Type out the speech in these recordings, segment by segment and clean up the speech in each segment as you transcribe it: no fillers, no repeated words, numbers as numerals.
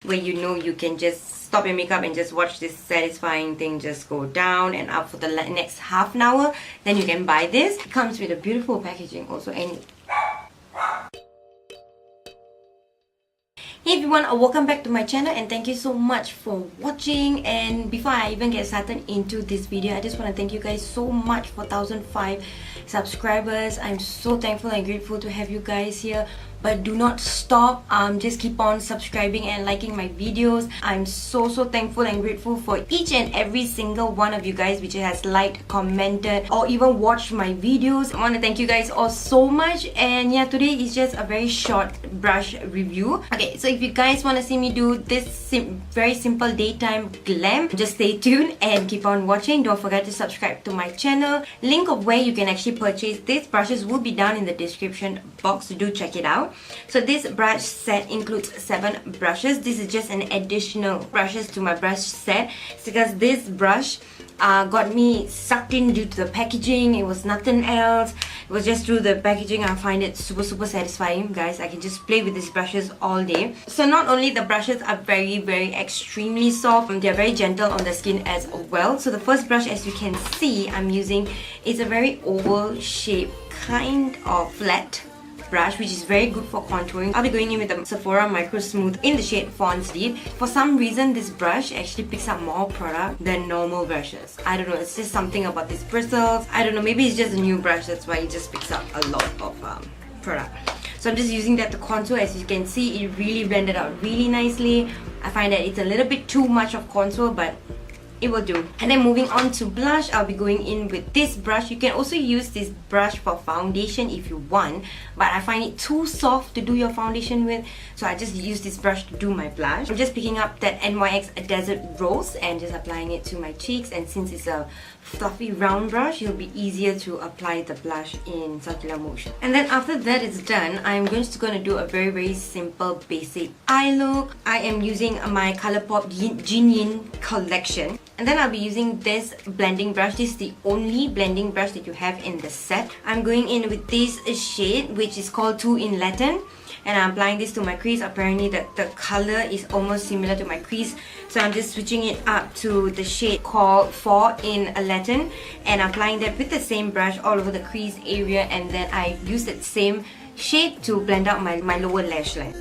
where you know you can just stop your makeup and just watch this satisfying thing just go down and up for the next half an hour. Then you can buy this. It comes with a beautiful packaging also. And hey everyone, welcome back to my channel and thank you so much for watching. And before I even get started into this video, I just want to thank you guys so much for 1005 subscribers. I'm so thankful and grateful to have you guys here. But do not stop, just keep on subscribing and liking my videos. I'm so thankful and grateful for each and every single one of you guys which has liked, commented or even watched my videos. I want to thank you guys all so much. And yeah, today is just a very short brush review. Okay, so if you guys want to see me do this very simple daytime glam, just stay tuned and keep on watching. Don't forget to subscribe to my channel. Link of where you can actually purchase these brushes will be down in the description box. Do check it out. So this brush set includes 7 brushes. This is just an additional brushes to my brush set. It's because this brush got me sucked in due to the packaging. It was nothing else. It was just through the packaging. I find it super satisfying, guys. I can just play with these brushes all day. So not only the brushes are very extremely soft, they're very gentle on the skin as well. So the first brush, as you can see, I'm using is a very oval shape kind of flat brush, which is very good for contouring. I'll be going in with the Sephora Micro Smooth in the shade Fawn's Deep. For some reason, this brush actually picks up more product than normal brushes. I don't know, it's just something about these bristles. I don't know, maybe it's just a new brush, that's why it just picks up a lot of product. So I'm just using that to contour. As you can see, it really blended out really nicely. I find that it's a little bit too much of contour, but it will do. And then moving on to blush, I'll be going in with this brush. You can also use this brush for foundation if you want, but I find it too soft to do your foundation with, so I just use this brush to do my blush. I'm just picking up that NYX Desert Rose and just applying it to my cheeks. And since it's a fluffy round brush, it'll be easier to apply the blush in circular motion. And then after that is done, I'm just going to do a very simple basic eye look. I am using my Colourpop Jin Yin collection. And then I'll be using this blending brush. This is the only blending brush that you have in the set. I'm going in with this shade, which is called 2 in Latin. And I'm applying this to my crease. Apparently the color is almost similar to my crease. So I'm just switching it up to the shade called 4 in Latin. And applying that with the same brush all over the crease area. And then I use that same shade to blend out my lower lash line.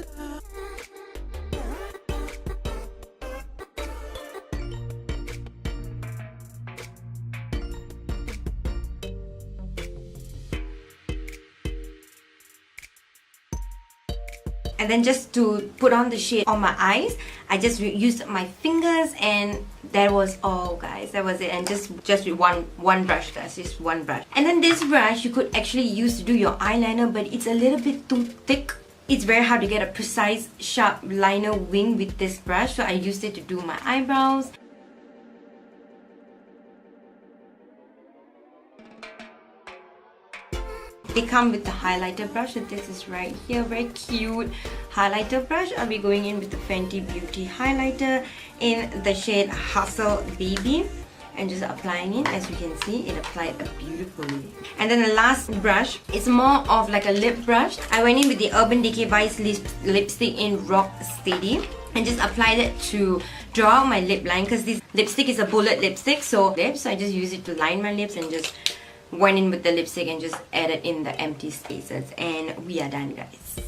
And then just to put on the shade on my eyes, I just used my fingers, and that was all, guys. That was it. And just with one brush, guys, just one brush. And then this brush you could actually use to do your eyeliner, but it's a little bit too thick. It's very hard to get a precise sharp liner wing with this brush, so I used it to do my eyebrows. They come with the highlighter brush, so this is right here, very cute highlighter brush. I'll be going in with the Fenty Beauty highlighter in the shade Hustle Baby and just applying it. As you can see, it applied beautifully. And then the last brush is more of like a lip brush. I went in with the Urban Decay Vice lipstick in Rock Steady and just applied it to draw out my lip line, because this lipstick is a bullet lipstick, so I just use it to line my lips and just went in with the lipstick and just added in the empty spaces, and we are done, guys.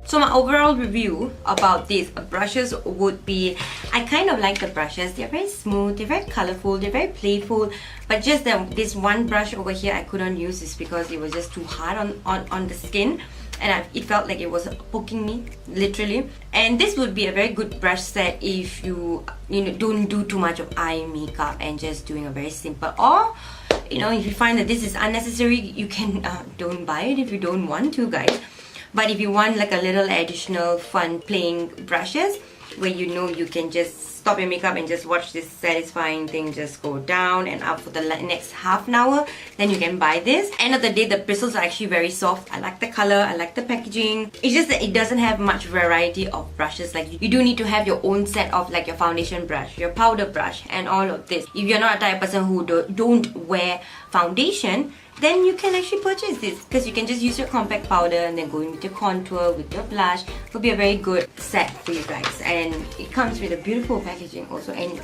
So my overall review about these brushes would be, I kind of like the brushes. They're very smooth, they're very colorful, they're very playful, but just this one brush over here I couldn't use this because it was just too hard on the skin. And it felt like it was poking me, literally. And this would be a very good brush set if you don't do too much of eye makeup and just doing a very simple. Or, if you find that this is unnecessary, you can don't buy it if you don't want to, guys. But if you want like a little additional fun playing brushes, where you can just stop your makeup and just watch this satisfying thing just go down and up for the next half an hour, then you can buy this. End of the day, the bristles are actually very soft. I like the color, I like the packaging. It's just that it doesn't have much variety of brushes. Like, you do need to have your own set of like your foundation brush, your powder brush, and all of this. If you're not a type of person who don't wear foundation, then you can actually purchase this, because you can just use your compact powder and then go in with your contour, with your blush. It will be a very good set for you guys, and it comes with a beautiful packaging also. And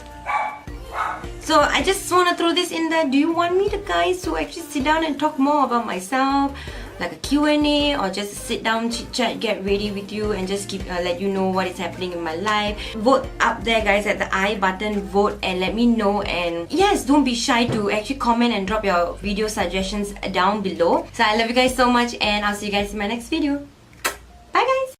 so I just want to throw this in there. Do you want me guys to actually sit down and talk more about myself, like a Q&A, or just sit down, chit chat, get ready with you, and just let you know what is happening in my life? Vote up there guys at the I button, vote and let me know. And yes, don't be shy to actually comment and drop your video suggestions down below. So I love you guys so much, and I'll see you guys in my next video. Bye guys.